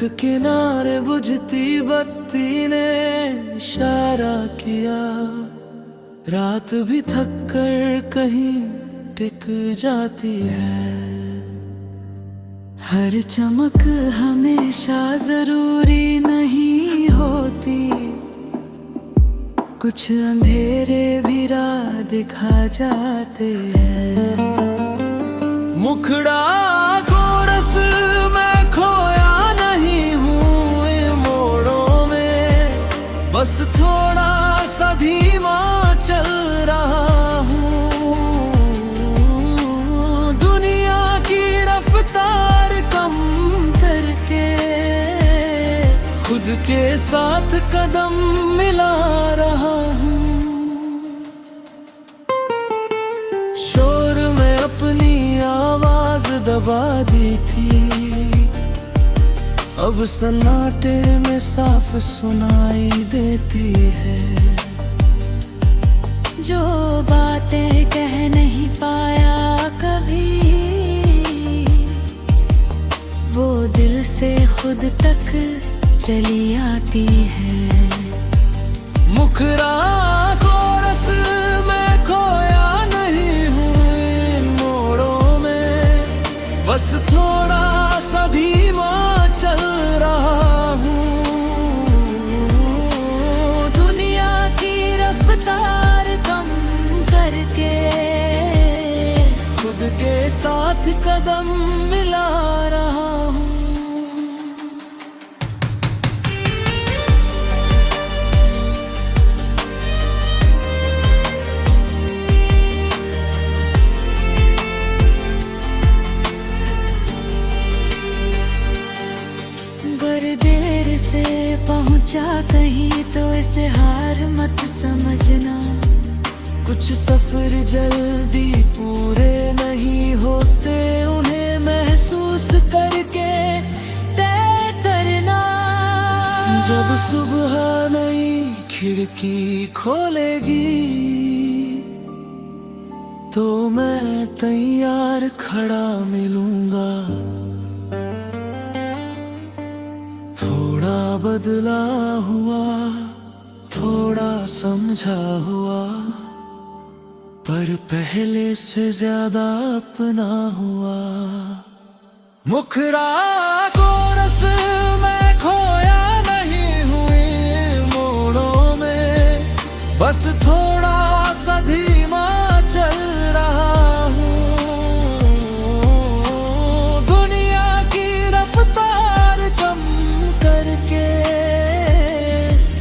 किनारे बुझती बत्ती ने इशारा किया, रात भी थक कर कहीं टिक जाती है। हर चमक हमेशा जरूरी नहीं होती, कुछ अंधेरे भी राह दिखा जाते हैं। मुखड़ा को रस मैं खोया नहीं हूँ इन मोड़ों में, बस थोड़ा सा धीमा चल रहा हूँ। दुनिया की रफ्तार कम करके खुद के साथ कदम मिला रहा हूँ। शोर में अपनी आवाज दबा दी थी, अब सन्नाटे में साफ सुनाई देती है। जो बातें कह नहीं पाया कभी, वो दिल से खुद तक चली आती है। मुखरा को रस मैं खोया नहीं हूँ इन मोड़ों में, बस थोड़ा सा धीमा चल रहा हूँ। दुनिया की रफ्तार कम करके खुद के साथ कदम मिला रहा हूँ। अगर देर से पहुंचा कहीं तो इसे हार मत समझना। कुछ सफर जल्दी पूरे नहीं होते, उन्हें महसूस करके तय करना। जब सुबह नई खिड़की खोलेगी तो मैं तैयार खड़ा मिलूंगा। थोड़ा बदला हुआ, थोड़ा समझा हुआ, पर पहले से ज्यादा अपना हुआ। मुखरा को रस मैं खोया नहीं हूँ इन मोड़ों में, बस थोड़ा सा धीमा चल रहा हूँ। दुनिया की रफ्तार कम करके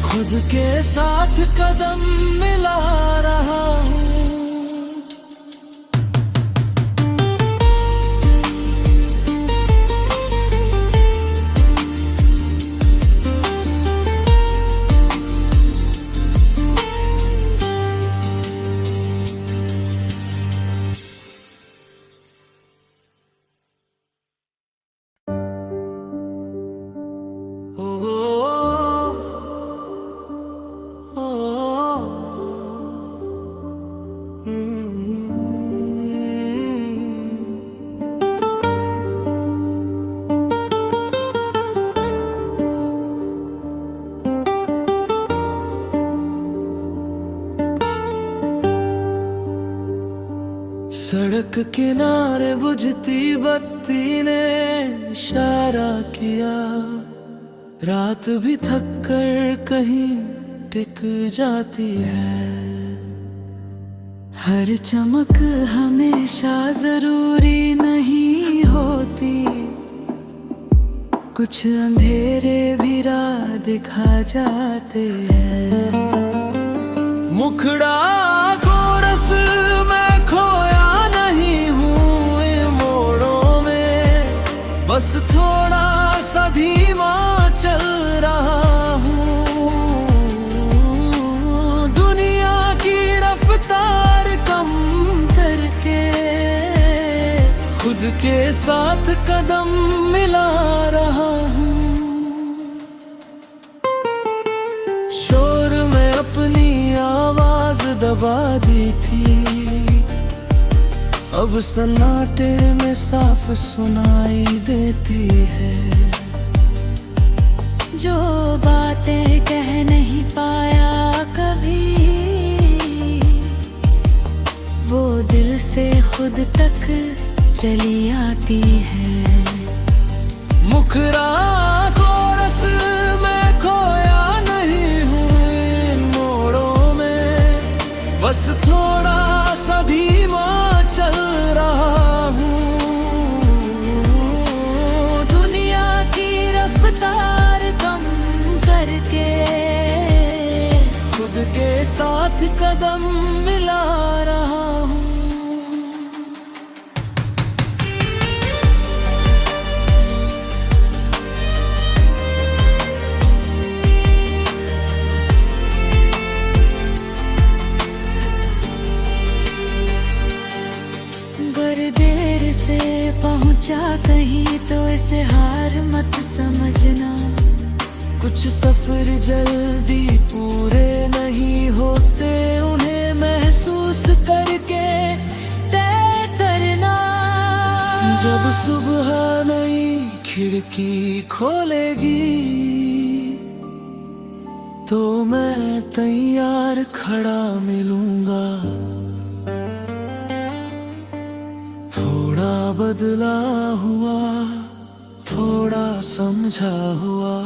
खुद के साथ कदम मिला रहा हूँ। सड़क किनारे बुझती बत्ती ने इशारा किया, रात भी थक कर कहीं टिक जाती है। हर चमक हमेशा जरूरी नहीं होती, कुछ अंधेरे भी राह दिखा जाते हैं। मुखड़ा को रस मैं खोया नहीं हूँ इन मोड़ों में, बस थोड़ा सा धीमा चल रहा हूँ। दुनिया की रफ्तार कम करके खुद के साथ कदम मिला रहा हूँ। शोर में अपनी आवाज दबा दी थी, अब सन्नाटे में साफ सुनाई देती है। जो बातें कह नहीं पाया कभी, वो दिल से खुद तक चली आती है। मुखरा को रस में खोया नहीं हूँ इन मोड़ों में, बस थोड़ा सा धीमा चल रहा हूँ। दुनिया की रफ्तार कम करके खुद के साथ कदम मिला रहा हूँ। अगर देर से पहुंचा कहीं तो इसे हार मत समझना। कुछ सफर जल्दी पूरे नहीं होते, उन्हें महसूस करके तय करना। जब सुबह नई खिड़की खोलेगी तो मैं तैयार खड़ा मिलूंगा। थोड़ा बदला हुआ, थोड़ा समझा हुआ,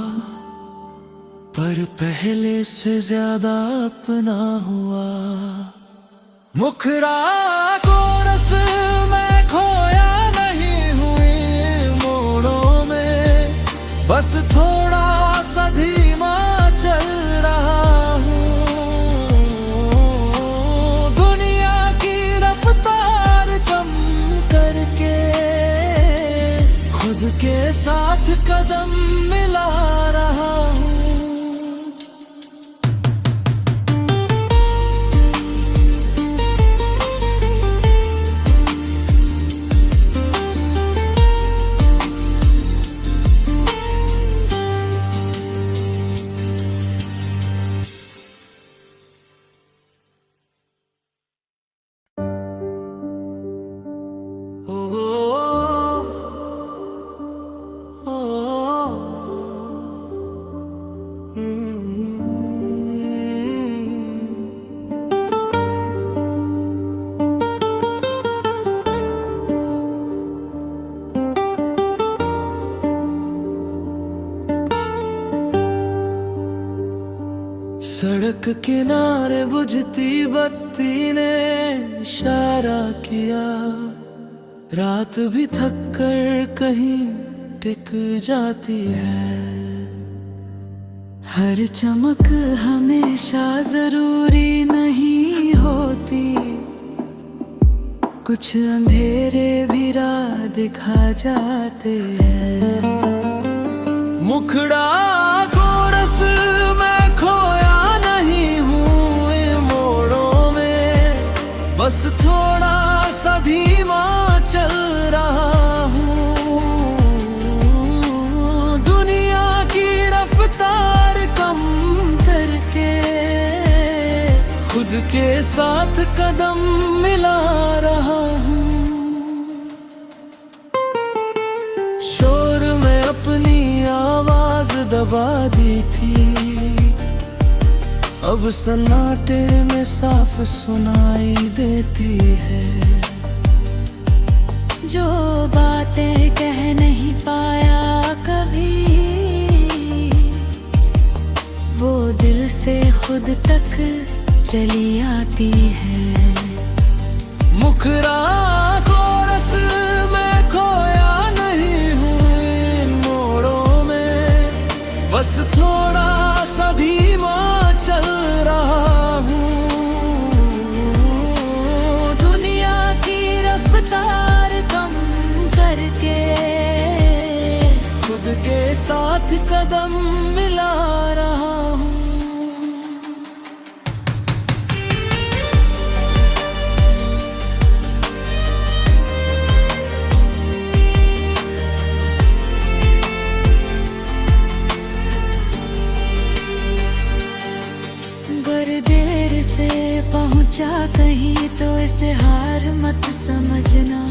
पर पहले से ज्यादा अपना हुआ। मुखरा को रस में खोया नहीं हुई मोड़ों में, बस थोड़ा सा धीमा चल रहा हूँ। दुनिया की रफ्तार कम करके खुद के साथ कदम मिला रहा हूँ। सड़क किनारे बुझती बत्ती ने इशारा किया, रात भी थक कर कहीं टिक जाती है। हर चमक हमेशा जरूरी नहीं होती, कुछ अंधेरे भी राह दिखा जाते हैं। मुखड़ा को रस में खोया नहीं हूँ इन मोड़ों में, बस थोड़ा सा धीमा चल रहा हूँ। दुनिया की रफ्तार कम करके खुद के साथ कदम मिला रहा हूँ। शोर में अपनी आवाज दबा दी थी, अब सन्नाटे में साफ सुनाई देती है। जो बातें कह नहीं पाया कभी, वो दिल से खुद तक चली आती है। मुखरा को रस में खोया नहीं हूँ इन मोड़ों में, बस थोड़ा सा धीमा चल रहा हूँ। दुनिया की रफ्तार कम करके खुद के साथ कदम मिला रहा हूँ। अगर देर से पहुंचा कहीं तो इसे हार मत समझना।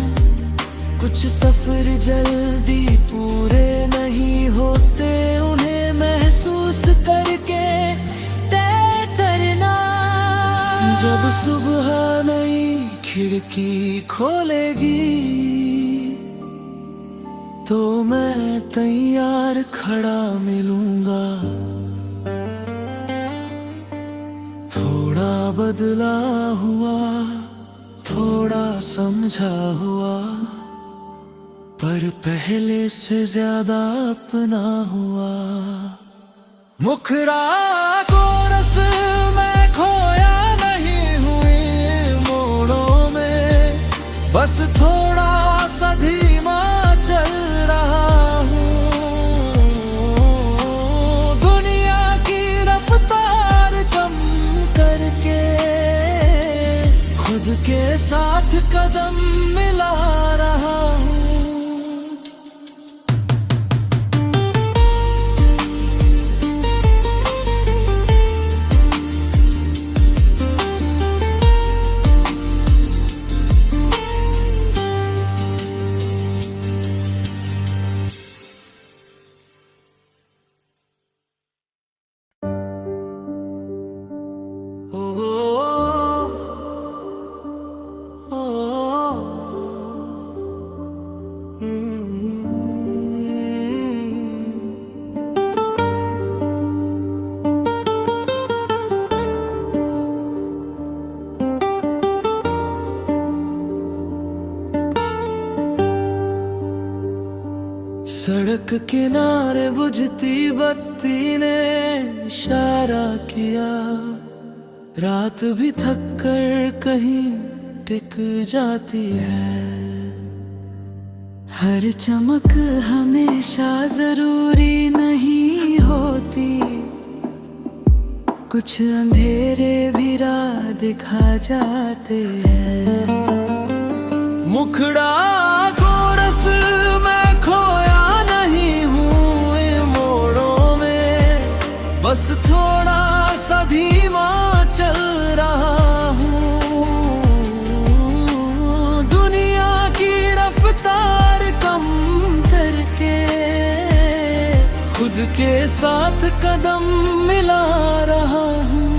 कुछ सफर जल्दी पूरे नहीं होते, उन्हें महसूस जब सुबह नई खिड़की खोलेगी तो मैं तैयार खड़ा मिलूंगा। थोड़ा बदला हुआ, थोड़ा समझा हुआ, पर पहले से ज्यादा अपना हुआ। मुखड़ा को रस में खोया नहीं हुई मोड़ों में, बस थोड़ा सा धीमा चल रहा हूँ। दुनिया की रफ्तार कम करके खुद के साथ कदम मिला रहा हूँ। सड़क किनारे बुझती बत्ती ने इशारा किया, रात भी थक कर कहीं टिक जाती है। हर चमक हमेशा जरूरी नहीं होती, कुछ अंधेरे भी राह दिखा जाते हैं। मुखड़ा को रस में खोया नहीं हूँ इन मोड़ों में, बस थोड़ा सा धीमा चल रहा हूँ। दुनिया की रफ्तार कम करके खुद के साथ कदम मिला रहा हूँ।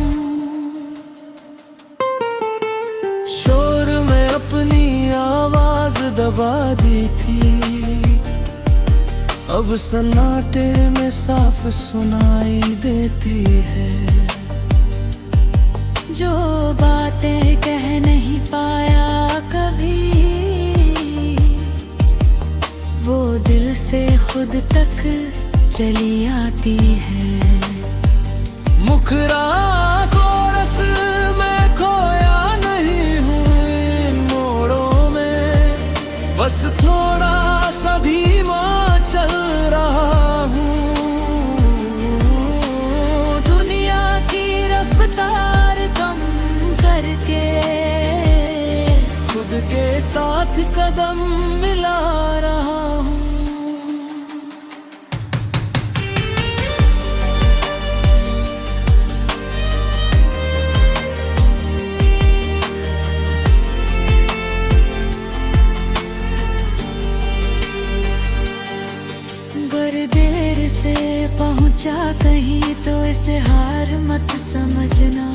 शोर में अपनी आवाज दबा दी थी, अब सन्नाटे में साफ सुनाई देती है। जो बातें कह नहीं पाया कभी, वो दिल से खुद तक चली आती है। मुखड़ा को रस में खोया नहीं हूँ इन मोड़ों में, बस थोड़ा सा धीमा चल रहा हूँ। दुनिया की रफ्तार कम करके खुद के साथ कदम मिला रहा हूँ। अगर देर से पहुंचा कहीं तो इसे हार मत समझना।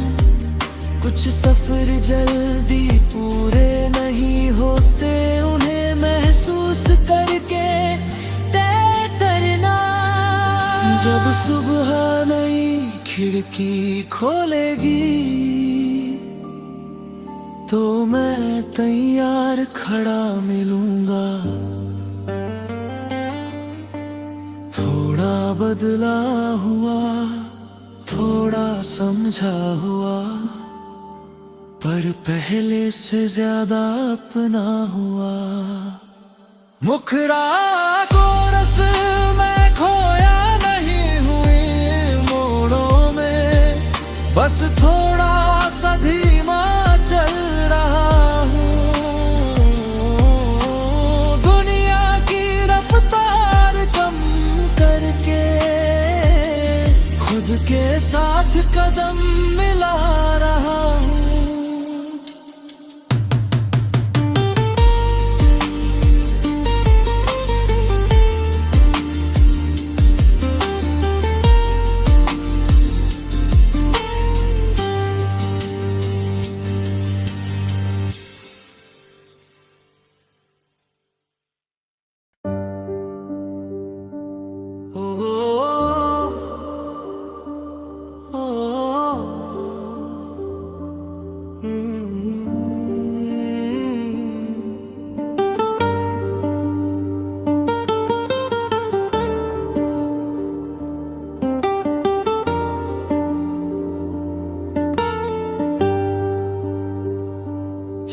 कुछ सफर जल्दी पूरे नहीं होते, उन्हें महसूस करके तय करना। जब सुबह नई खिड़की खोलेगी तो मैं तैयार खड़ा मिलूंगा। थोड़ा बदला हुआ, थोड़ा समझा हुआ, पर पहले से ज्यादा अपना हुआ। मुखड़ा को रस में खोया नहीं हुई मोड़ों में, बस थोड़ा सा धीमा चल रहा हूँ। दुनिया की रफ्तार कम करके खुद के साथ कदम मिला रहा हूँ।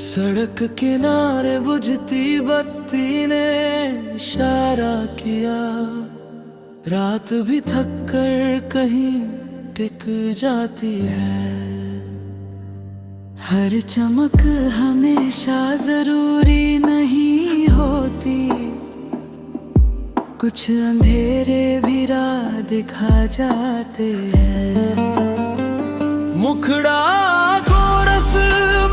सड़क किनारे बुझती बत्ती ने इशारा किया, रात भी थक कर कहीं टिक जाती है। हर चमक हमेशा जरूरी नहीं होती, कुछ अंधेरे भी राह दिखा जाते हैं। मुखड़ा को रस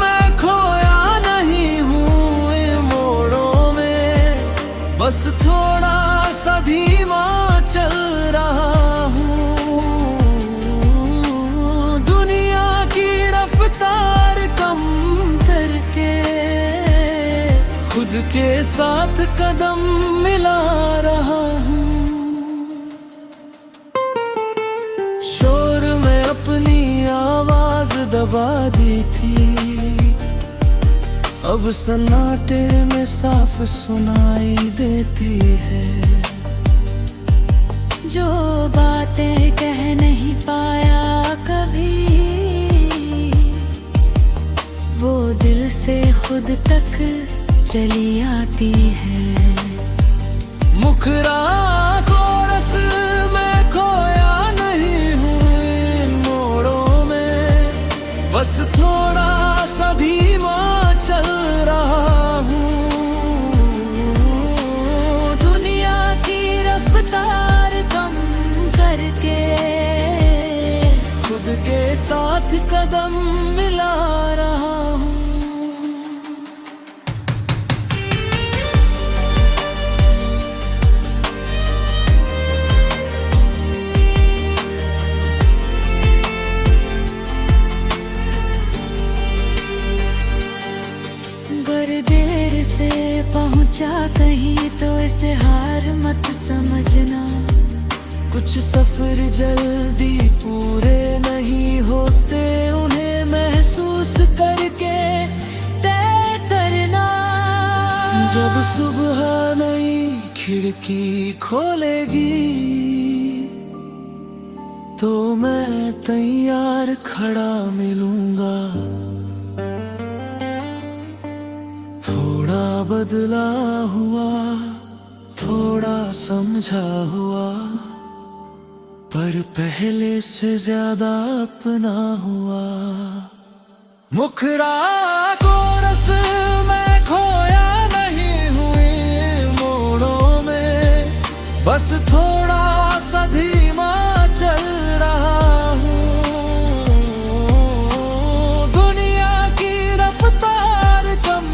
में खोया नहीं हूँ इन मोड़ों में, बस थोड़ा सा धीमा चल रहा हूँ। दुनिया की रफ्तार कम करके खुद के साथ कदम मिला रहा हूँ। शोर में अपनी आवाज दबा दी थी, अब सन्नाटे में साफ सुनाई देती है। जो बातें कह नहीं पाया कभी, वो दिल से खुद तक चली आती है। मुखरा को रस में खोया नहीं हूँ इन मोड़ों में, बस थोड़ा सा धीमा चल रहा हूँ। दुनिया की रफ्तार कम करके खुद के साथ कदम मिला रहा हूँ। अगर देर से पहुंचा कहीं तो इसे हार मत समझना। कुछ सफर जल्दी पूरे नहीं होते, उन्हें महसूस करके तय करना। जब सुबह नई खिड़की खोलेगी तो मैं तैयार खड़ा मिलूंगा। थोड़ा बदला हुआ, थोड़ा समझा हुआ, पर पहले से ज्यादा अपना हुआ। मुखरा को रस में खोया नहीं हुई मोड़ों में, बस थोड़ा सा धीमा चल रहा हूँ। दुनिया की रफ्तार कम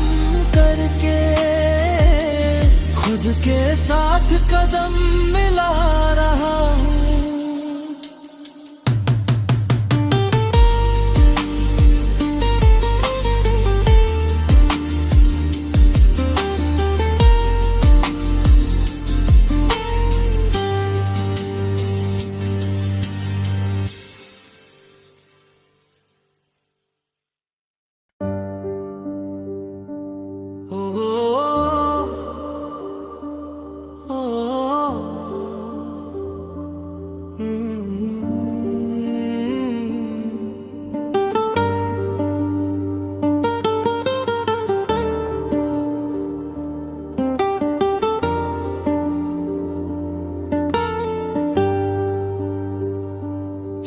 करके खुद के साथ कदम मिला रहा हूँ।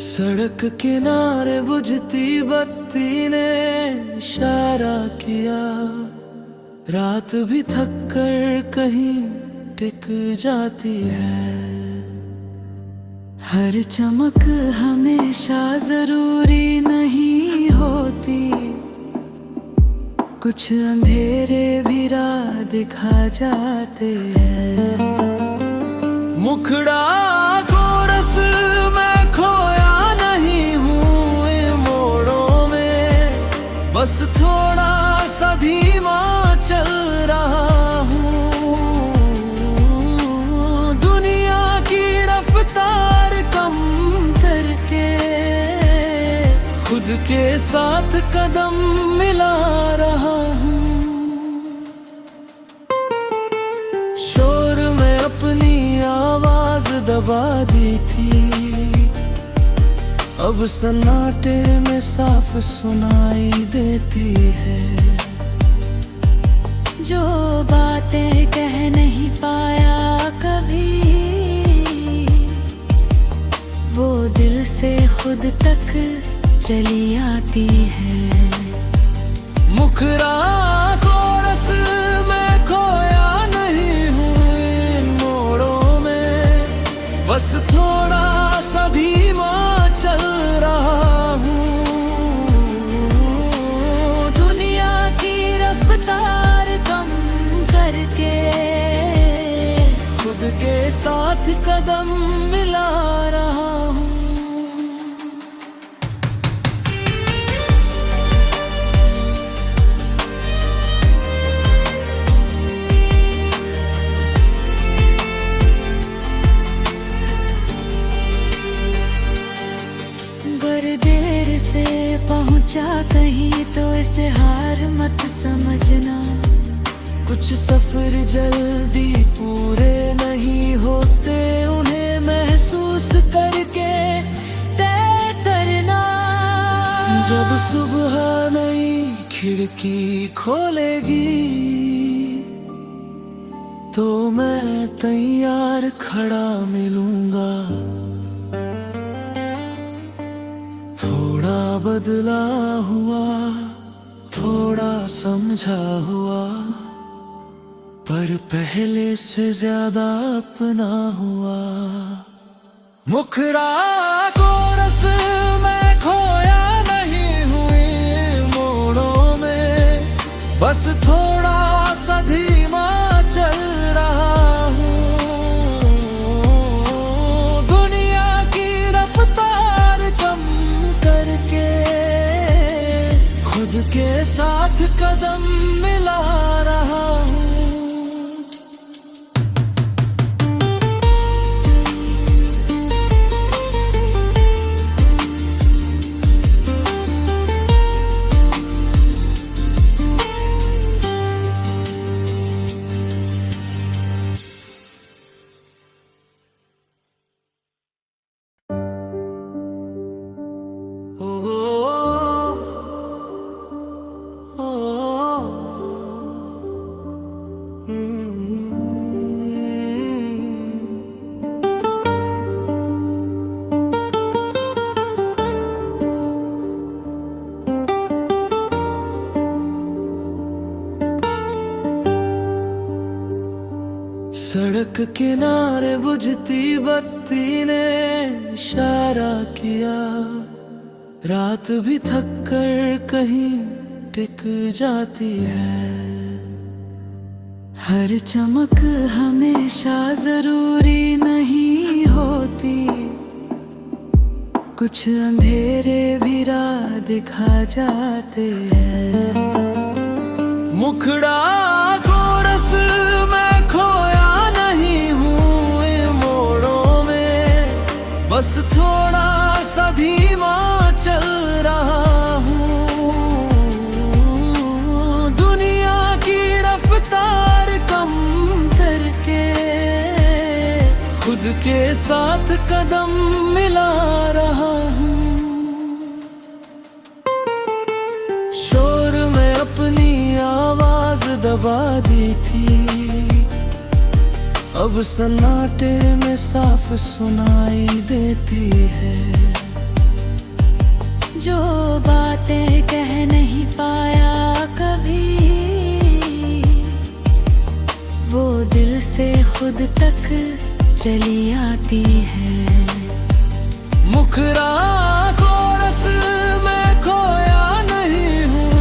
सड़क किनारे बुझती बत्ती ने इशारा किया, रात भी थक कर कहीं टिक जाती है। हर चमक हमेशा जरूरी नहीं होती, कुछ अंधेरे भी राह दिखा जाते हैं। मुखड़ा को रस में खोया नहीं हूँ इन मोड़ों में, बस थोड़ा सा धीमा चल रहा हूँ। दुनिया की रफ्तार कम करके खुद के साथ कदम मिला रहा हूँ। शोर में अपनी आवाज दबा दी थी, अब सन्नाटे में साफ सुनाई देती है। जो बातें कह नहीं पाया कभी, वो दिल से खुद तक चली आती है। मुखरा को रस में खोया नहीं हूँ इन मोड़ों में, बस थोड़ा सा धीमा चल रहा हूँ। दुनिया की रफ्तार कम करके खुद के साथ कदम मिला रहा हूँ। अगर देर से पहुंचा कहीं तो इसे हार मत समझना। कुछ सफर जल्दी पूरे नहीं होते, उन्हें महसूस करके तय करना। जब सुबह नई खिड़की खोलेगी तो मैं तैयार खड़ा मिलूंगा। थोड़ा बदला हुआ, थोड़ा समझा हुआ, पर पहले से ज्यादा अपना हुआ। मुखरा को रस में खोया नहीं हुई मोड़ों में, बस थोड़ा सा धीमा चल रहा हूँ। दुनिया की रफ्तार कम करके खुद के साथ कदम मिला रहा हूँ। सड़क किनारे बुझती बत्ती ने इशारा किया, रात भी थक कर कहीं टिक जाती है। हर चमक हमेशा जरूरी नहीं होती, कुछ अंधेरे भी राह दिखा जाते हैं। मुखड़ा को रस में खोया नहीं हूँ इन मोड़ों में, बस थोड़ा सा धीमा चल रहा हूँ। दुनिया की रफ्तार कम करके खुद के साथ कदम मिला रहा हूँ। शोर में अपनी आवाज दबा दी थी, अब सन्नाटे में साफ सुनाई देती है। जो बातें कह नहीं पाया कभी, वो दिल से खुद तक चली आती है। मुखरा को रस में खोया नहीं हूँ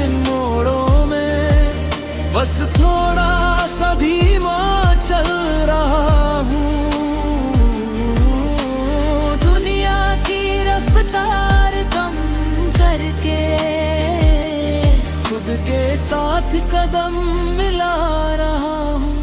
इन मोड़ों में, बस थोड़ा सा धीमा चल रहा हूँ। दुनिया की रफ्तार कम करके खुद के साथ कदम मिला रहा हूँ।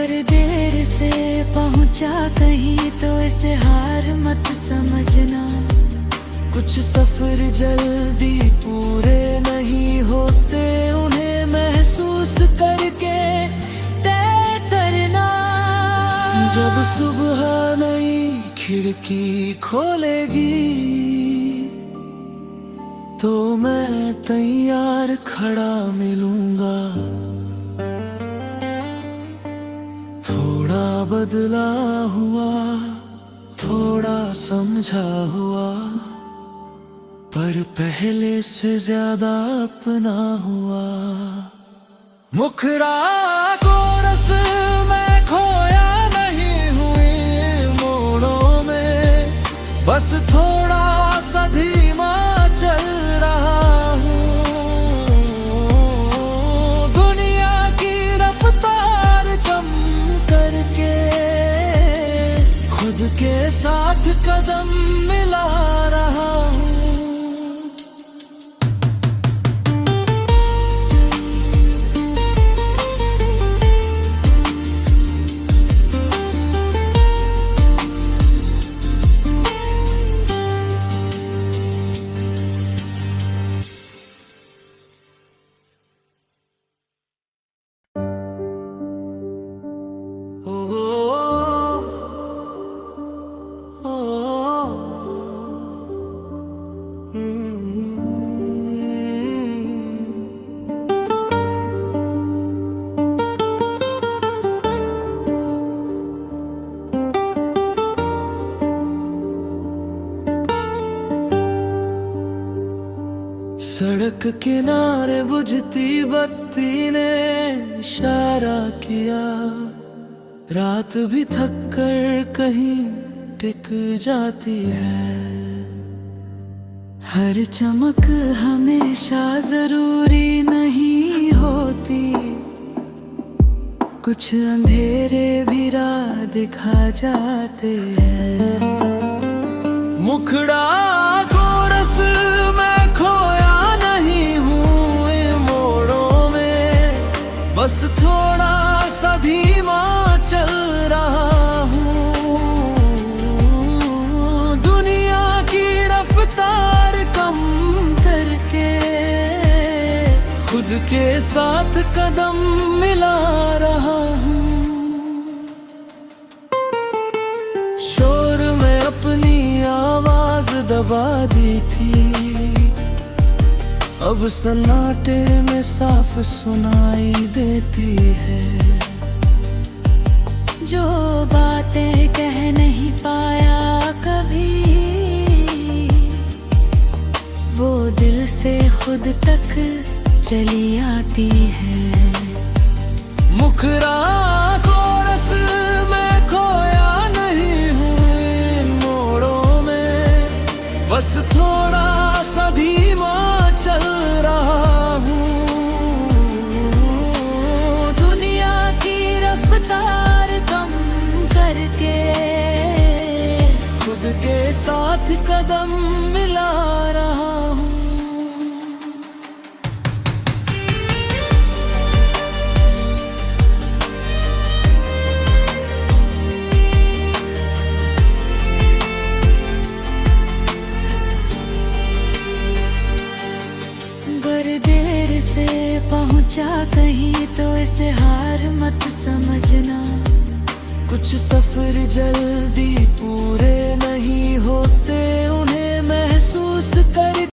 अगर देर से पहुंचा कहीं तो इसे हार मत समझना। कुछ सफर जल्दी पूरे नहीं होते, उन्हें महसूस जब सुबह नई खिड़की खोलेगी तो मैं तैयार खड़ा मिलूंगा। थोड़ा बदला हुआ, थोड़ा समझा हुआ, पर पहले से ज्यादा अपना हुआ। मुखड़ा को रस में खोया नहीं हुई मोड़ों में, बस थोड़ा सा धीमा चल रहा हूँ। दुनिया की रफ्तार कम करके खुद के साथ कदम मिला रहा हूँ। सड़क किनारे बुझती बत्ती ने इशारा किया, रात भी थक कर कहीं टिक जाती है। हर चमक हमेशा जरूरी नहीं होती, कुछ अंधेरे भी राह दिखा जाते हैं। मुखड़ा को रस में खोया नहीं हूँ इन मोड़ों में, बस थोड़ा सा धीमा चल रहा हूँ। दुनिया की रफ्तार कम करके खुद के साथ कदम मिला रहा हूँ। शोर में अपनी आवाज दबा दी थी, अब सन्नाटे में साफ सुनाई देती है। जो बातें कह नहीं पाया कभी, वो दिल से खुद तक चली आती है। मुखड़ा को रस में खोया नहीं हूँ इन मोड़ों में, बस थोड़ा सा धीमा चल रहा हूँ। दुनिया की रफ्तार कम करके खुद के साथ कदम मिला रहा हूँ। देर से पहुंचा कहीं तो इसे हार मत समझना। कुछ सफर जल्दी पूरे नहीं होते, उन्हें महसूस कर